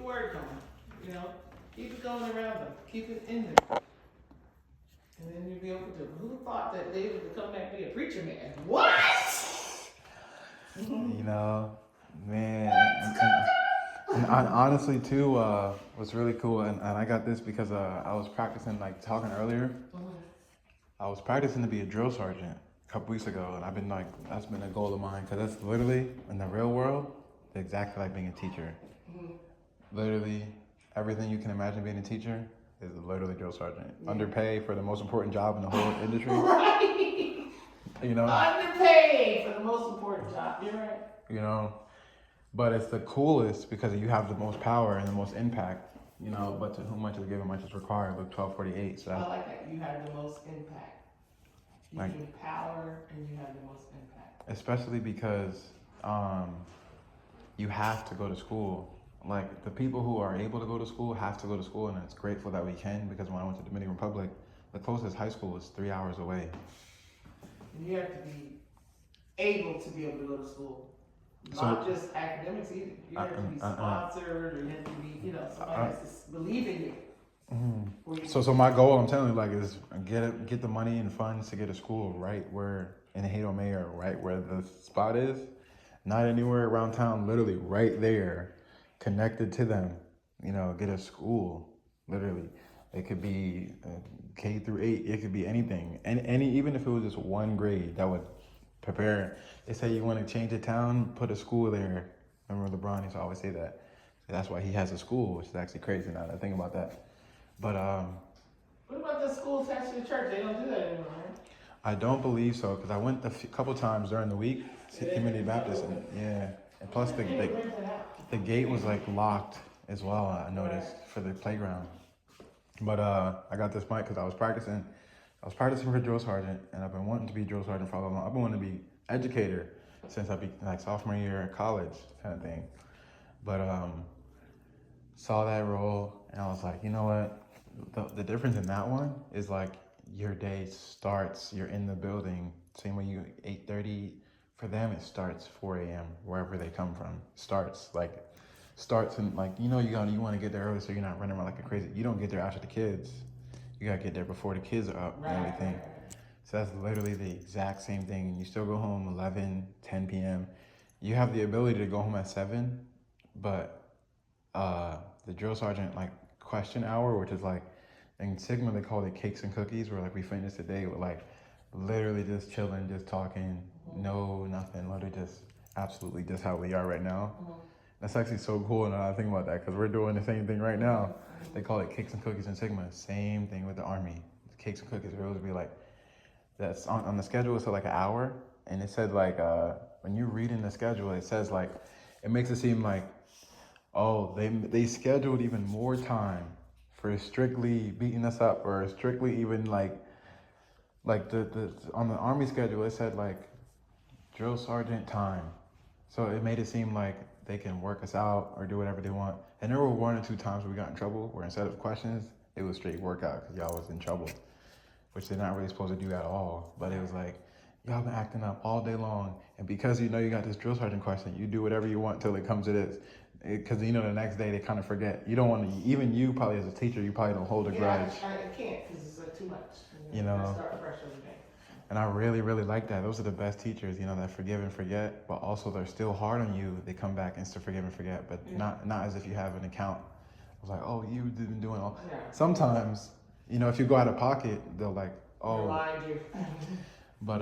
word going. You know, keep it going around them. Keep it in them. And then you'll be able to. Who thought that David would come back and be a preacher man? What? You know, man. And honestly, too, what's really cool, and I got this because I was practicing, like talking earlier. I was practicing to be a drill sergeant a couple weeks ago, and I've been like, that's been a goal of mine, because that's literally, in the real world, exactly like being a teacher. Literally, everything you can imagine being a teacher is literally drill sergeant. Underpaid for the most important job in the whole industry. Right. You know? Underpaid for the most important job. You're right. You know? But it's the coolest because you have the most power and the most impact. You know, but to whom much is given, much is required. Luke 12:48. So I like that. You have the most impact. You like, give power and you have the most impact. Especially because you have to go to school. Like, the people who are able to go to school have to go to school, and it's grateful that we can, because when I went to Dominican Republic, the closest high school was 3 hours away. And you have to be able to be able to go to school. Not just academics either. You have to be sponsored, or you have to be, you know, somebody has to believe in you. So my goal, I'm telling you, like, is get the money and funds to get a school right where in Hato Mayor, right where the spot is, not anywhere around town, literally right there, connected to them. You know, get a school, literally. It could be K through 8. It could be anything, and even if it was just one grade, that would prepare. They say you want to change a town, put a school there. Remember LeBron used to always say that. That's why he has a school, which is actually crazy now that I think about that. But what about the school attached to the church? They don't do that anymore, right? I don't believe so, because I went a couple times during the week, Community Baptist, and and plus the gate was like locked as well. I noticed for the playground. But I got this mic because I was practicing for drill sergeant, and I've been wanting to be drill sergeant for a long. I've been wanting to be educator since I be like sophomore year of college kind of thing. But saw that role, and I was like, you know what? The difference in that one is like your day starts. You're in the building. Same way you 8:30. For them, it starts 4 a.m. wherever they come from. Starts and like, you know, you want to get there early so you're not running around like a crazy. You don't get there after the kids. You gotta get there before the kids are up and everything. So that's literally the exact same thing. And you still go home 11, 10 p.m. You have the ability to go home at 7, but the drill sergeant like question hour, which is like in Sigma they call it cakes and cookies, where like we finished the day with like literally just chilling, just talking, no nothing, literally just absolutely just how we are right now. That's actually so cool, and I think about that because we're doing the same thing right now. They call it cakes and cookies in Sigma. Same thing with the Army. Cakes and cookies will always be like, that's on the schedule. It said like an hour, and it said like when you read in the schedule, it says like, it makes it seem like, oh, they scheduled even more time for strictly beating us up, or strictly even like the on the Army schedule it said like drill sergeant time. So it made it seem like they can work us out or do whatever they want. And there were 1 or 2 times where we got in trouble, where instead of questions, it was straight workout because y'all was in trouble, which they're not really supposed to do at all. But it was like, y'all been acting up all day long, and because you know you got this drill sergeant question, you do whatever you want till it comes to this. Because you know the next day they kind of forget. You don't want to, even you probably as a teacher, you probably don't hold a grudge. I can't because it's too much. You know. I start fresh every day. And I really, really like that. Those are the best teachers, you know, that forgive and forget, but also they're still hard on you. They come back and still forgive and forget, but not as if you have an account. I was like, oh, you've been doing all. Yeah. Sometimes, you know, if you go out of pocket, they'll like, oh. Remind you. But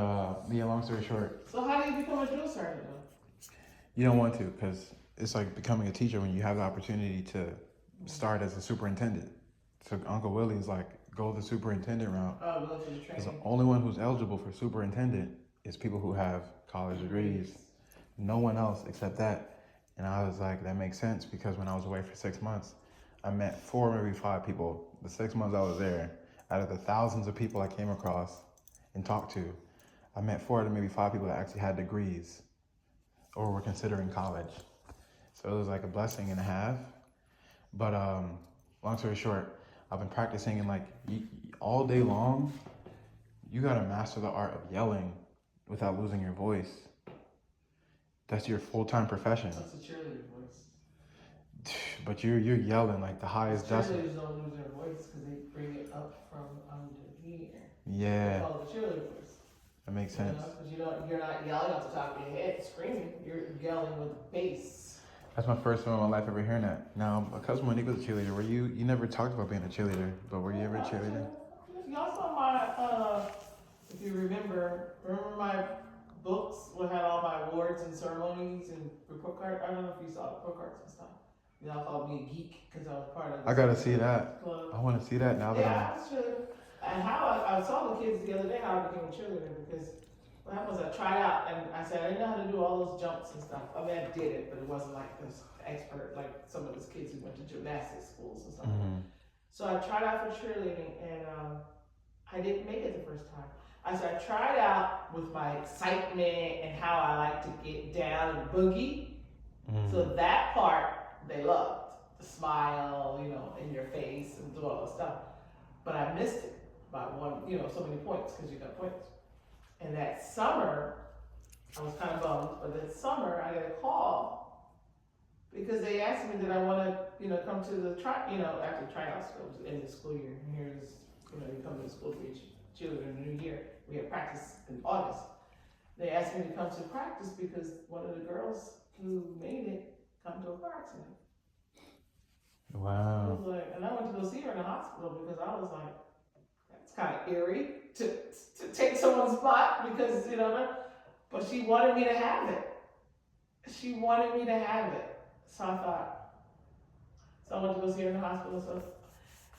yeah, long story short. So how do you become a drill sergeant though? You don't want to, because it's like becoming a teacher when you have the opportunity to start as a superintendent. So Uncle Willie's like, go the superintendent route. Oh, go to the training. Because the only one who's eligible for superintendent is people who have college degrees. No one else except that. And I was like, that makes sense, because when I was away for 6 months, I met 4, maybe 5 people. The 6 months I was there, out of the thousands of people I came across and talked to, I met 4 to maybe 5 people that actually had degrees or were considering college. So it was like a blessing and a half. But long story short, I've been practicing, and like all day long, you gotta master the art of yelling without losing your voice. That's your full-time profession. That's a cheerleader voice. But you're yelling like the highest decibel. Cheerleaders don't lose their voice because they bring it up from under here. Yeah. They call it the cheerleader voice. That makes sense. Because you're not yelling off the top of your head, screaming. You're yelling with bass. That's my first time in my life ever hearing that. Now, my cousin Monique was a cheerleader. Were you never talked about being a cheerleader, but were you ever a cheerleader? Y'all saw my, if you remember my books that had all my awards and ceremonies and report cards? I don't know if you saw the report cards and stuff. Y'all called me a geek because I was part of the I gotta see that. club. I want to see that now that Yeah, I was cheerleader. And how I saw the kids the other day how I became a cheerleader because what happened was I tried out and I said I didn't know how to do all those jumps and stuff. I mean I did it, but it wasn't like this expert like some of those kids who went to gymnastics schools and stuff. So I tried out for cheerleading and I didn't make it the first time. I tried out with my excitement and how I like to get down and boogie. So that part they loved. The smile, in your face and do all that stuff. But I missed it by one, so many points because you got points. And that summer, I was kind of bummed, but that summer I got a call because they asked me did I want to, come to the after tryouts goes in the school year. And here's, you come to the school to be cheerleader in the new year. We had practice in August. They asked me to come to practice because one of the girls who made it come to a car accident. Wow. I was like, and I went to go see her in the hospital because I was like, that's kind of eerie to take someone's spot because, but she wanted me to have it. She wanted me to have it. So I thought, so I went to go see her in the hospital.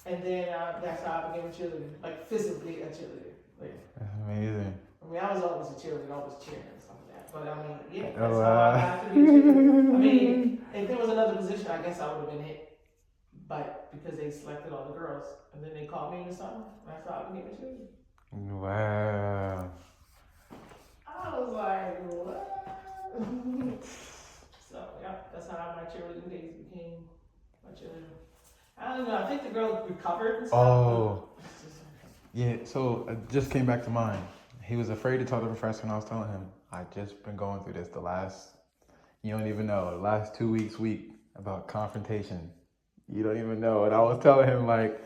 And then that's how I became a cheerleader, like physically a cheerleader. Like, That's amazing. I mean, I was always a cheerleader, always cheering and stuff like that. But I mean, yeah, that's how I got to be a cheerleader. I mean, if there was another position, I guess I would have been it. But because they selected all the girls, and then they called me in the summer, that's how I became a cheerleader. Wow. I was like, what? So, yeah, that's how my cheerleading days became my cheerleader. I don't know, I think the girl recovered and stuff. Oh. Yeah, so it just came back to mind. He was afraid to tell the professor, and I was telling him, I've just been going through this the last 2 weeks about confrontation. You don't even know. And I was telling him, like,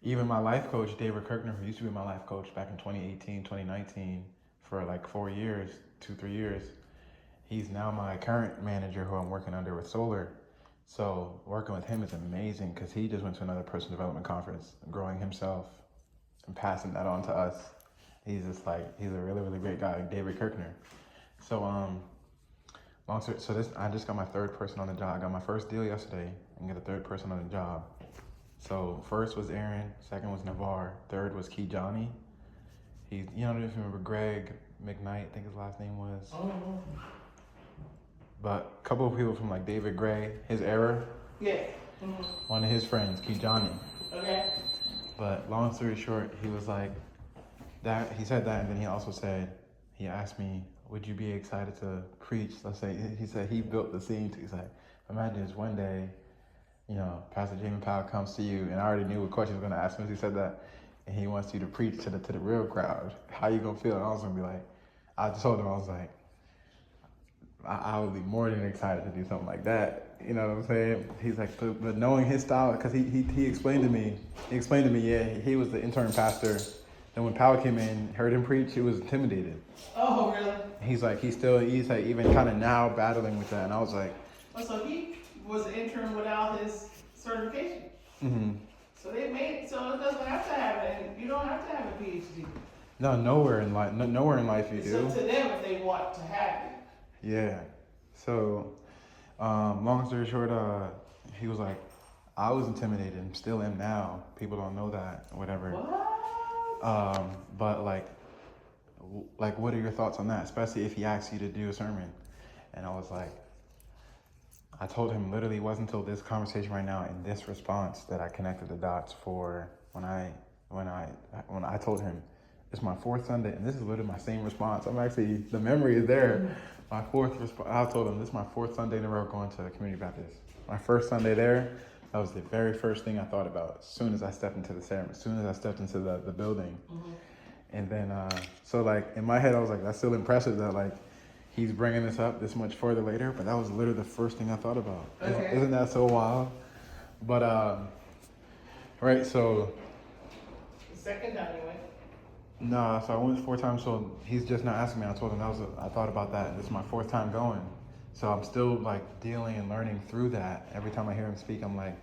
even my life coach, David Kirkner, who used to be my life coach back in 2018, 2019, for like 4 years, 2-3 years, he's now my current manager who I'm working under with Solar. So working with him is amazing because he just went to another personal development conference, growing himself and passing that on to us. He's just like, he's a really, really great guy, David Kirkner. So, I just got my third person on the job. I got my first deal yesterday and got a third person on the job. So first was Aaron, second was Navar, third was Key Johnny. He's, if you remember Greg McKnight, I think his last name was. Oh. But a couple of people from like David Gray, his era. Yeah. One of his friends, Key Johnny. Okay. But long story short, he was like, that. He said that, and then he also said, he asked me, would you be excited to preach? Let's say, he said he built the scene. He's like, imagine it's one day, Pastor Jamie Powell comes to you, and I already knew what question he was going to ask me. He said that, and he wants you to preach to the real crowd. How you going to feel? And I was going to be like, I told him, I was like, I would be more than excited to do something like that. You know what I'm saying? He's like, but knowing his style, because he explained to me, yeah, he was the intern pastor. And when Powell came in, heard him preach, he was intimidated. Oh, really? He's like, he's like even kind of now battling with that. And I was like, oh, so he was an intern without his certification. mm-hmm. So it doesn't have to have it. You don't have to have a PhD. No, nowhere in life you It's do. up to them if they want to have it. Yeah. So, long story short, he was like, I was intimidated and still am now. People don't know that, whatever. What? But like, what are your thoughts on that? Especially if he asks you to do a sermon. And I was like, I told him literally it wasn't until this conversation right now and this response that I connected the dots for when I told him it's my fourth Sunday, and this is literally my same response. The memory is there. My fourth response, I told him this is my fourth Sunday in a row going to the Community Baptist. My first Sunday there, that was the very first thing I thought about as soon as I stepped into the ceremony, as soon as I stepped into the building. Mm-hmm. And then, so like in my head, I was like, that's still impressive that like he's bringing this up this much further later, but that was literally the first thing I thought about. Okay. Isn't that so wild? But right, so The second time you went. no, so I went 4 times. So he's just not asking me. I told him I thought about that. This is my 4th time going, so I'm still like dealing and learning through that. Every time I hear him speak, I'm like,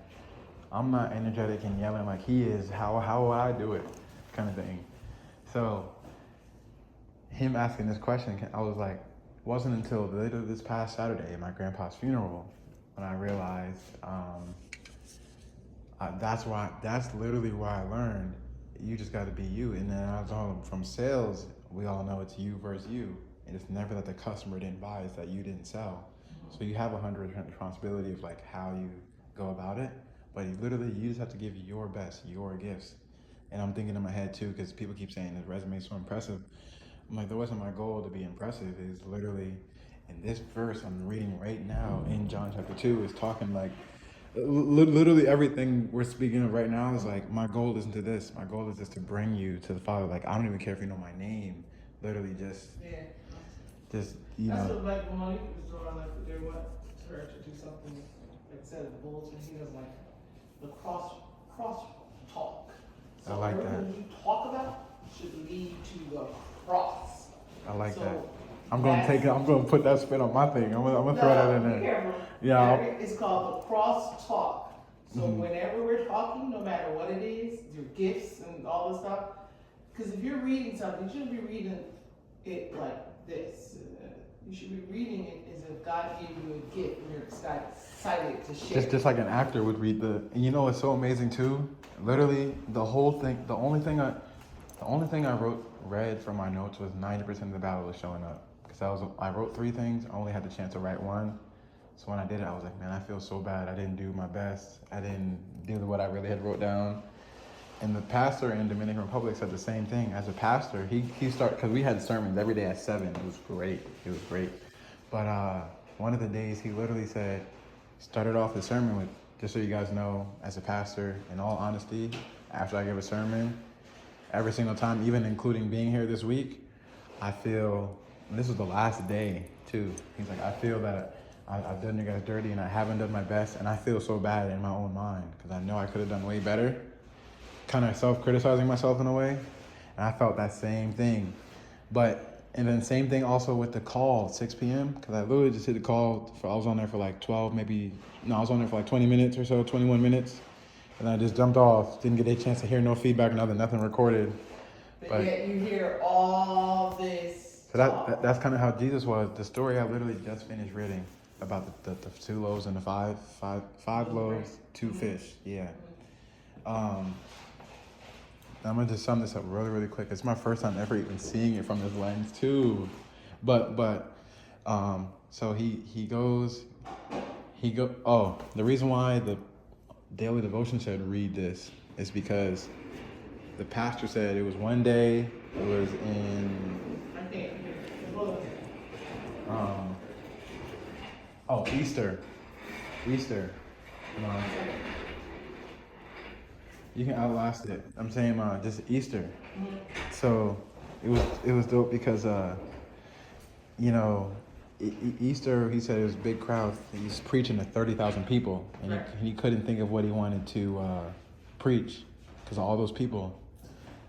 I'm not energetic and yelling like he is. How will I do it, kind of thing. So him asking this question, I was like, wasn't until later this past Saturday at my grandpa's funeral when I realized that's literally where I learned you just got to be you. And then I was all from sales, we all know it's you versus you, and it's never that the customer didn't buy, it's that you didn't sell. So you have 100% responsibility of like how you go about it, but you just have to give your best, your gifts. And I'm thinking in my head too, because people keep saying his resume is so impressive. I'm like, that wasn't my goal to be impressive. It's literally in this verse I'm reading right now in John chapter 2 is talking like literally everything we're speaking of right now is like, my goal isn't to this. My goal is just to bring you to the Father. Like, I don't even care if you know my name. Literally just you That's know. what like when Monique was drawing like they want her to do something like said at the bulletin. He was like the cross talk. So I like that. everything you talk about should lead to the cross. I like So that. I'm gonna put that spin on my thing. I'm gonna throw that in be there. careful. Yeah. It's called the cross talk. So Mhm. whenever we're talking, no matter what it is, your gifts and all this stuff, because if you're reading something, you shouldn't be reading it like this. You should be reading it as if God gave you a gift and you're excited to share. Just like an actor would read the. And you know what's so amazing too? Literally the whole thing. The only thing I read from my notes was 90% of the battle was showing up. Because I wrote 3 things. I only had the chance to write 1. So when I did it, I was like, man, I feel so bad. I didn't do my best. I didn't do what I really had wrote down. And the pastor in Dominican Republic said the same thing. As a pastor, he started, because we had sermons every day at 7. It was great. But one of the days he literally started off the sermon with, just so you guys know, as a pastor, in all honesty, after I give a sermon, every single time, even including being here this week, I feel, and this was the last day too, he's like, I feel that I've done you guys dirty and I haven't done my best, and I feel so bad in my own mind because I know I could have done way better. Kind of self-criticizing myself in a way, and I felt that same thing. And then same thing also with the call, 6 p.m. because I literally just hit the call. I was on there for like 20 minutes or so, 21 minutes, and I just jumped off. Didn't get a chance to hear no feedback, nothing recorded. But yet you hear all this. So that's kind of how Jesus was. The story I literally just finished reading about the 2 loaves and the five loaves, 2 fish. Yeah. I'm gonna just sum this up really quick. It's my first time ever even seeing it from this lens too. So the reason why the daily devotion said read this is because the pastor said it was one day, it was in Easter. You can outlast it. I'm saying just Easter. Mm-hmm. So it was dope because Easter, he said it was a big crowd. He's preaching to 30,000 people, and he couldn't think of what he wanted to preach because of all those people.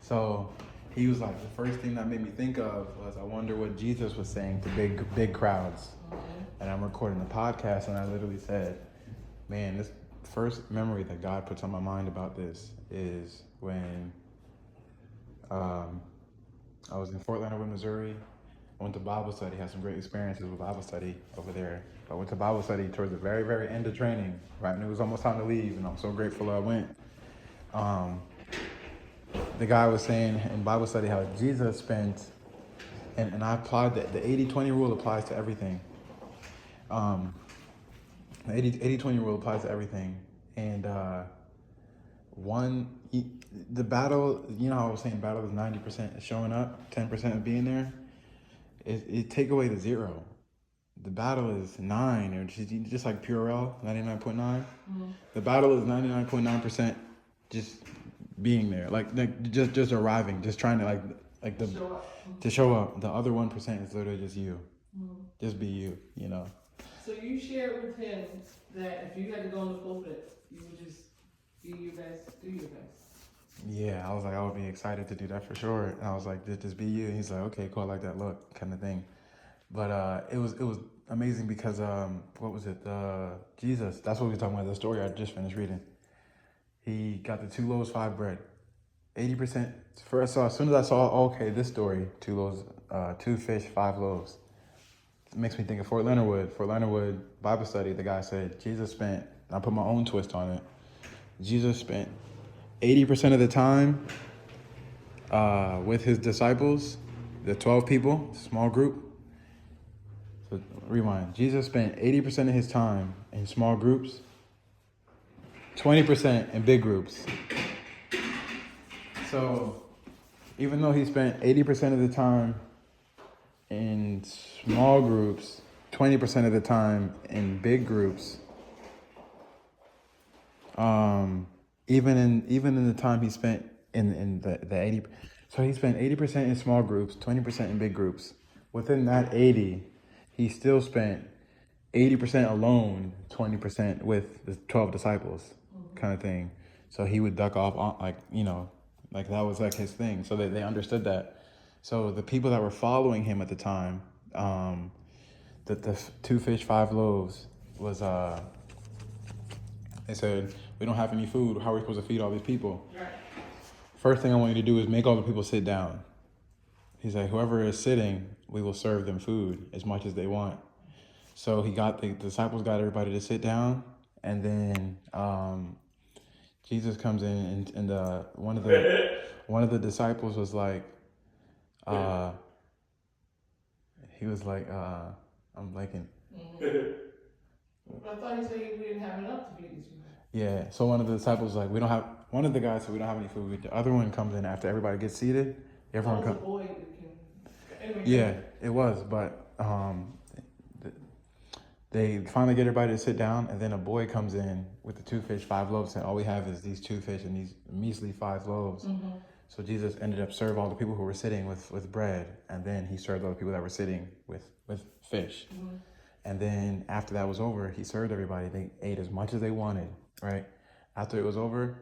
So he was like, the first thing that made me think of was, I wonder what Jesus was saying to big crowds. Mm-hmm. And I'm recording the podcast, and I literally said, man, this first memory that God puts on my mind about this is when I was in Fort Leonard Wood, Missouri. I went to Bible study, had some great experiences with Bible study over there. I went to Bible study towards the very, very end of training, right? And it was almost time to leave, and I'm so grateful I went. The guy was saying in Bible study how Jesus spent, and I applied that the 80-20 rule applies to everything. The 80-20 rule applies to everything. And the battle, you know how I was saying battle is 90% showing up, 10% of being there. It take away the 0. The battle is 9, or just like Purell, 99.9. Mm-hmm. The battle is 99.9% just being there, like just arriving, just trying to to show up. The other 1% is literally just you. Mm-hmm. Just be you, you know. So you shared with him that if you had to go in the pulpit, you would just be your best, do your best. Yeah, I was like, I would be excited to do that for sure. And I was like, just be you. And he's like, okay, cool, I like that look, kind of thing. But it was amazing because what was it? Jesus. That's what we were talking about. The story I just finished reading. He got the 2 loaves, 5 bread. 80%. First, as soon as I saw, okay, this story, 2 loaves, 2 fish, 5 loaves. It makes me think of Fort Leonard Wood. Fort Leonard Wood Bible study. The guy said Jesus spent. And I put my own twist on it. Jesus spent 80% of the time with his disciples, the 12 people, small group. So rewind. Jesus spent 80% of his time in small groups, 20% in big groups. So even though he spent 80% of the time in small groups, 20% of the time in big groups, even in the time he spent in the 80, so he spent 80% in small groups, 20% in big groups. Within that 80, he still spent 80% alone, 20% with the 12 disciples, kind of thing. So he would duck off on, like that was like his thing. So they understood that. So the people that were following him at the time, the 2 fish, 5 loaves was, they said, we don't have any food. How are we supposed to feed all these people? Right. First thing I want you to do is make all the people sit down. He's like, whoever is sitting, we will serve them food as much as they want. So the disciples got everybody to sit down, and then Jesus comes in, and one of the disciples was like, he was like, I'm blanking. I thought he said we didn't have enough to feed these people. Yeah. So one of the disciples was like, one of the guys said we don't have any food. The other one comes in after everybody gets seated. Everyone comes. Anyway, Yeah, it was, but they finally get everybody to sit down, and then a boy comes in with the 2 fish, 5 loaves, and all we have is these 2 fish and these measly 5 loaves. Mm-hmm. So Jesus ended up serving all the people who were sitting with bread, and then he served all the people that were sitting with fish. Mm-hmm. And then after that was over, he served everybody. They ate as much as they wanted, right? After it was over,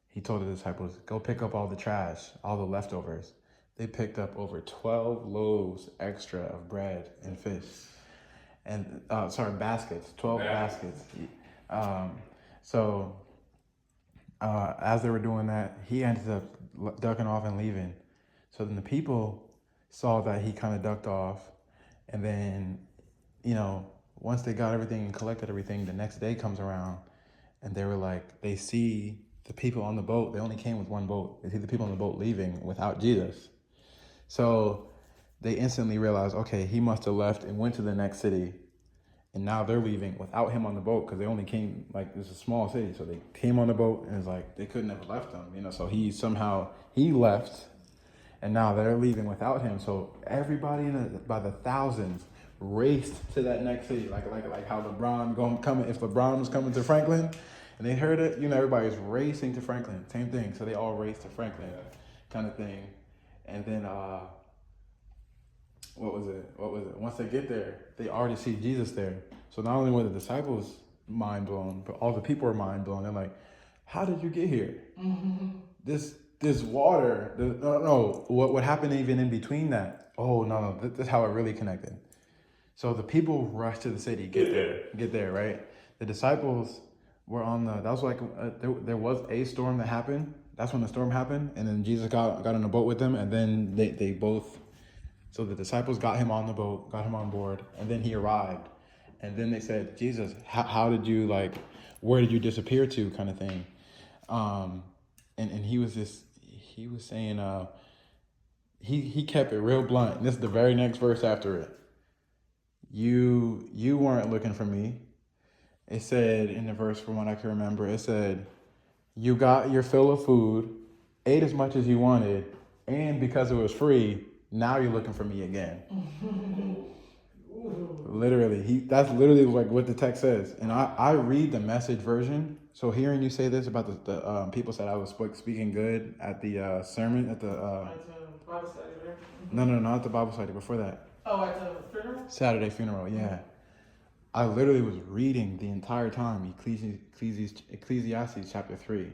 he told the disciples, go pick up all the trash, all the leftovers. They picked up over 12 loaves extra of bread and fish. And, baskets, 12 baskets. So as they were doing that, he ended up ducking off and leaving. So then the people saw that he kind of ducked off. And then, once they got everything and collected everything, the next day comes around and they were like, they see the people on the boat. They only came with one boat. They see the people on the boat leaving without Jesus. So they instantly realized, okay, he must have left and went to the next city. And now they're leaving without him on the boat because they only came, it's a small city. So they came on the boat and it's like, they couldn't have left him, So he left and now they're leaving without him. So everybody by the thousands raced to that next city. Like how if LeBron was coming to Franklin and they heard it, everybody's racing to Franklin. Same thing. So they all raced to Franklin kind of thing. And then, what was it? Once they get there, they already see Jesus there. So not only were the disciples mind blown, but all the people were mind blown. They're like, how did you get here? Mm-hmm. This water, what happened even in between that? Oh, no, this is how it really connected. So the people rushed to the city, get there, right? The disciples were there was a storm that happened. That's when the storm happened. And then Jesus got in a boat with them. And then so the disciples got him on the boat, got him on board. And then he arrived. And then they said, Jesus, how did you, where did you disappear to, kind of thing. And he was saying, he kept it real blunt. And this is the very next verse after it. You weren't looking for me. It said in the verse, from what I can remember, it said, you got your fill of food, ate as much as you wanted, and because it was free, now you're looking for me again. That's literally what the text says. And I read the Message version. So hearing you say this about the people said I was speaking good at the sermon, at the... Bible study, right? No, not at the Bible study, before that. Oh, at the funeral? Saturday funeral, yeah. I literally was reading the entire time Ecclesiastes chapter 3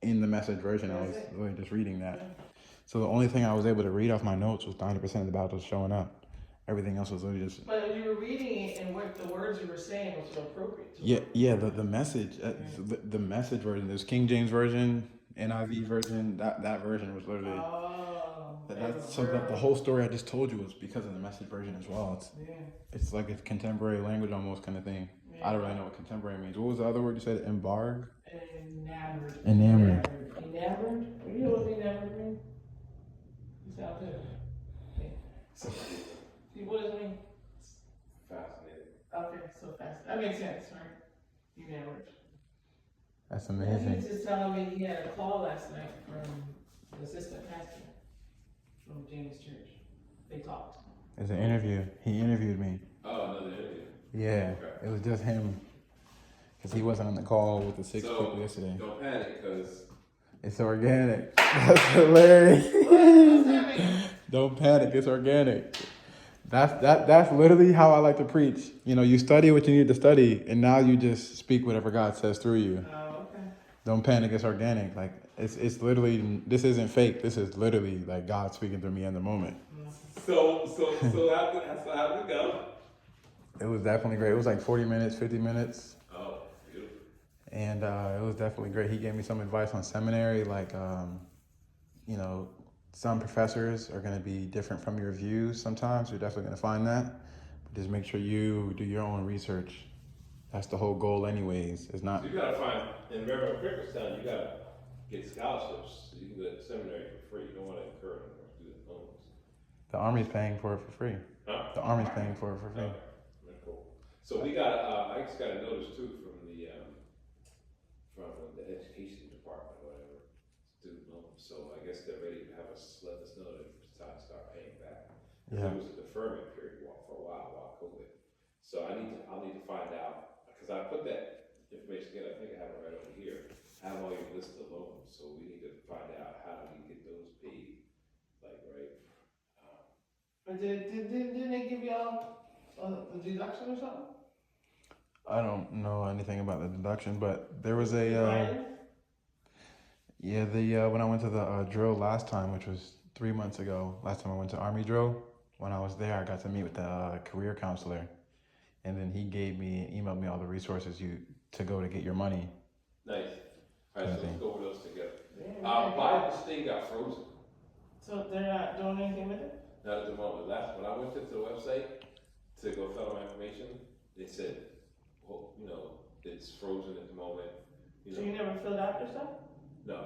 in the Message version. I was literally just reading that. So the only thing I was able to read off my notes was 90% of the battles showing up. Everything else was literally just. But you were reading it, and what the words you were saying was so appropriate. Yeah. The message, the Message version. There's King James version, NIV version. That version was literally. So the whole story I just told you was because of the Message version as well. It's like a contemporary language almost kind of thing. Yeah. I don't really know what contemporary means. What was the other word you said? Enamored. Enamored. You know what enamored means? You sound good. Okay. So, what does it mean? Fascinating. Okay, so fascinating. That makes sense, right? Enamored. That's amazing. He was just telling me he had a call last night from the assistant pastor from James Church. They talked. It's an interview. He interviewed me. Oh, another interview. Yeah, okay. It was just him. Because he wasn't on the call with the 6 people yesterday. Don't panic, because... It's organic. That's hilarious. Don't panic, it's organic. That's literally how I like to preach. You know, you study what you need to study, and now you just speak whatever God says through you. Oh, okay. Don't panic, it's organic. Like, it's literally, this isn't fake. This is literally like God speaking through me in the moment. So that's how it go. It was definitely great. It was like 40 minutes, 50 minutes. Oh, beautiful. And it was definitely great. He gave me some advice on seminary, like, you know, some professors are going to be different from your views sometimes. You're definitely going to find that. But just make sure you do your own research. That's the whole goal anyways. It's not... So you got to find, in Reverend Crickerstown, you got to get scholarships so you can go to seminary for free. You don't want to incur any student loans. The Army's paying for it for free. Huh? The Army's paying for it for free. Okay. Cool. So we got, I just got a notice too from the education department or whatever, student loans. So I guess they're ready to have us, let us know that it's time to start paying back. Yeah. There was a deferment period for a while COVID. So I'll need to find out, because I put that information together. I think I have it right over here. I have all your list of loans, so we need to find out how do we get those paid, like, right? But didn't they give y'all a deduction or something? I don't know anything about the deduction, but there was a when I went to the drill last time, which was 3 months ago, last time I went to Army drill, when I was there, I got to meet with the career counselor, and then he emailed me all the resources to go to get your money. Nice. All right, so let's go over those together. Yeah, Bible thing got frozen. So they're not doing anything with it? Not at the moment. When I went to the website to go fill out my information, it said, well, you know, it's frozen at the moment. So you never filled out your stuff? No,